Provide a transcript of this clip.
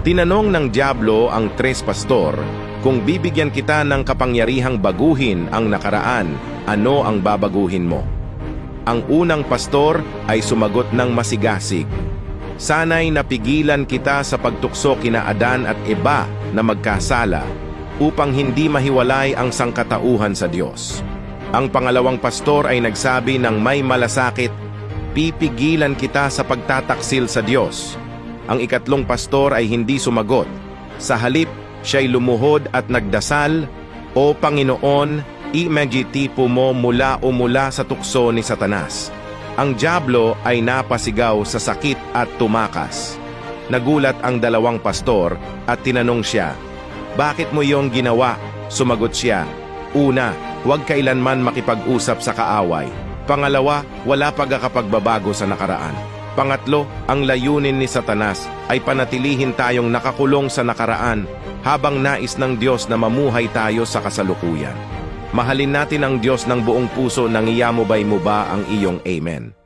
Tinanong ng dyablo ang tres pastor, kung bibigyan kita ng kapangyarihang baguhin ang nakaraan, ano ang babaguhin mo? Ang unang pastor ay sumagot ng masigasig, sana'y napigilan kita sa pagtukso kina Adan at Eva na magkasala upang hindi mahiwalay ang sangkatauhan sa Diyos. Ang pangalawang pastor ay nagsabi ng may malasakit, pipigilan kita sa pagtataksil sa Diyos. Ang ikatlong pastor ay hindi sumagot. Sa halip, siya'y lumuhod at nagdasal, O Panginoon, imagitipo mo mula sa tukso ni Satanas. Ang dyablo ay napasigaw sa sakit at tumakas. Nagulat ang dalawang pastor at tinanong siya, bakit mo iyong ginawa? Sumagot siya, una, huwag kailanman makipag-usap sa kaaway. Pangalawa, wala pagkakapagbabago sa nakaraan. Pangatlo, ang layunin ni Satanas ay panatilihin tayong nakakulong sa nakaraan habang nais ng Diyos na mamuhay tayo sa kasalukuyan. Mahalin natin ang Diyos ng buong puso, nangiyamubay mo ba ang iyong amen?